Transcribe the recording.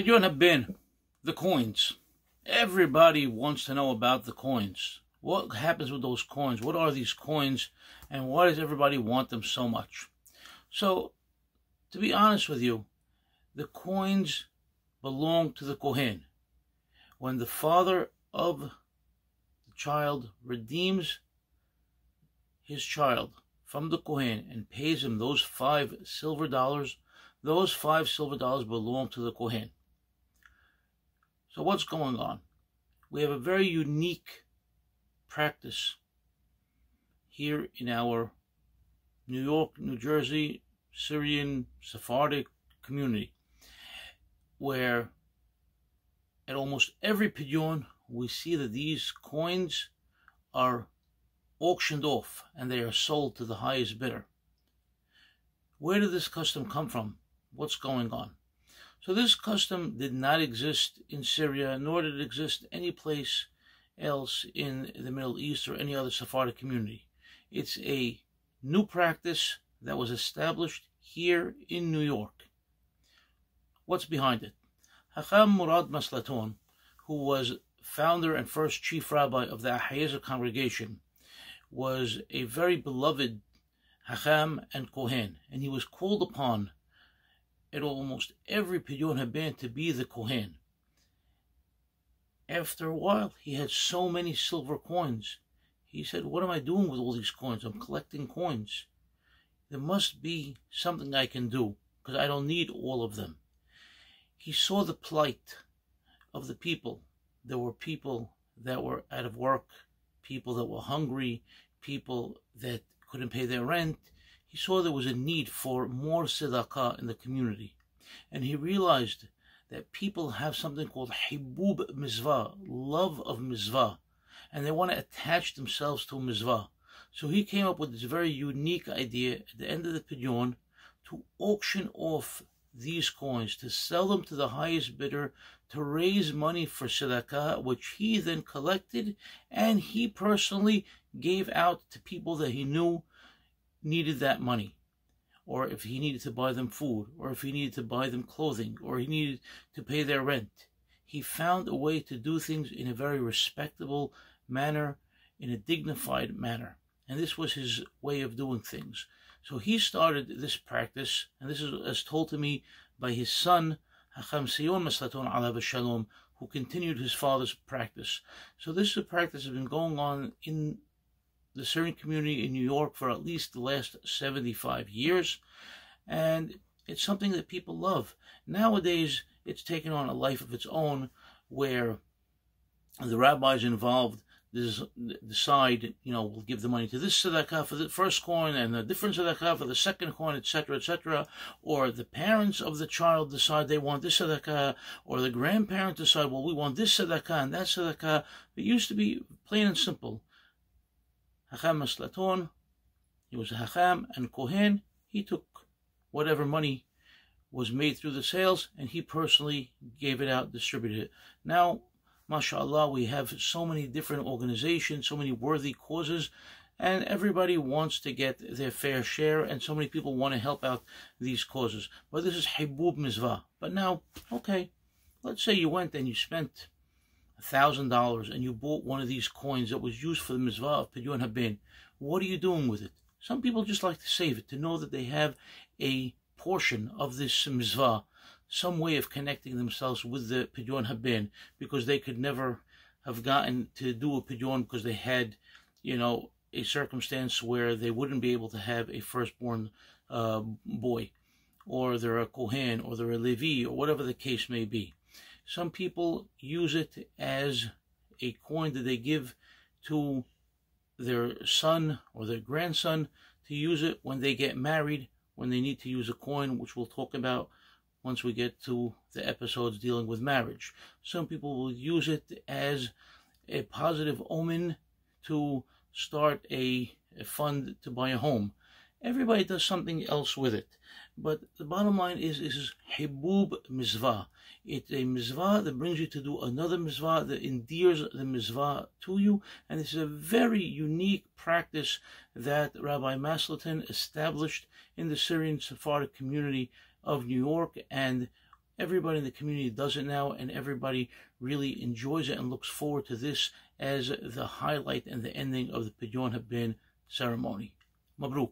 Pidyon HaBen, the coins. Everybody wants to know about the coins. What happens with those coins? What are these coins? And why does everybody want them so much? So, to be honest with you, the coins belong to the Kohen. When the father of the child redeems his child from the Kohen and pays him those $5 silver, those $5 silver belong to the Kohen. So what's going on? We have a very unique practice here in our New York, New Jersey, Syrian, Sephardic community, where at almost every Pidyon we see that these coins are auctioned off and they are sold to the highest bidder. Where did this custom come from? What's going on? So this custom did not exist in Syria, nor did it exist any place else in the Middle East or any other Sephardic community. It's a new practice that was established here in New York. What's behind it? HaCham Murad Maslaton, who was founder and first chief rabbi of the Azar congregation, was a very beloved Hacham and Kohen, and he was called upon at almost every Pidyon HaBen to be the Kohen. After a while, he had so many silver coins. He said, what am I doing with all these coins? I'm collecting coins. There must be something I can do, because I don't need all of them. He saw the plight of the people. There were people that were out of work, people that were hungry, people that couldn't pay their rent. He saw there was a need for more tzedakah in the community. And he realized that people have something called hibub mizvah, love of mizvah, and they want to attach themselves to a mizvah. So he came up with this very unique idea at the end of the Pidyon to auction off these coins, to sell them to the highest bidder, to raise money for tzedakah, which he then collected and he personally gave out to people that he knew needed that money, or if he needed to buy them food, or if he needed to buy them clothing, or he needed to pay their rent. He found a way to do things in a very respectable manner, in a dignified manner, and this was his way of doing things. So he started this practice, and this is as told to me by his son, Hacham Sion Maslaton Alav Shalom, who continued his father's practice. So this is a practice that has been going on in the Syrian community in New York for at least the last 75 years, and it's something that people love. Nowadays, it's taken on a life of its own, where the rabbis involved decide, we'll give the money to this tzedakah for the first coin and a different tzedakah for the second coin, etc., etc. Or the parents of the child decide they want this tzedakah, or the grandparents decide, well, we want this tzedakah and that tzedakah. It used to be plain and simple. Hacham Maslaton, he was a Hacham and Kohen. He took whatever money was made through the sales and he personally gave it out, distributed it. Now, mashallah, we have so many different organizations, so many worthy causes, and everybody wants to get their fair share, and so many people want to help out these causes. But this is hibub mizvah. But now, okay, let's say you went and you spent $1,000 and you bought one of these coins that was used for the mizvah of Pidyon HaBen. What are you doing with it? Some people just like to save it, to know that they have a portion of this mizvah, some way of connecting themselves with the Pidyon HaBen, because they could never have gotten to do a Pidyon because they had, a circumstance where they wouldn't be able to have a firstborn boy, or they're a Kohen, or they're a Levi, or whatever the case may be. Some people use it as a coin that they give to their son or their grandson to use it when they get married, when they need to use a coin, which we'll talk about once we get to the episodes dealing with marriage. Some people will use it as a positive omen to start a fund to buy a home. Everybody does something else with it. But the bottom line is hibub mizvah. It's a mizvah that brings you to do another mizvah, that endears the mizvah to you. And this is a very unique practice that Rabbi Maslaton established in the Syrian Sephardic community of New York. And everybody in the community does it now, and everybody really enjoys it and looks forward to this as the highlight and the ending of the Pidyon HaBen ceremony. Mabruk.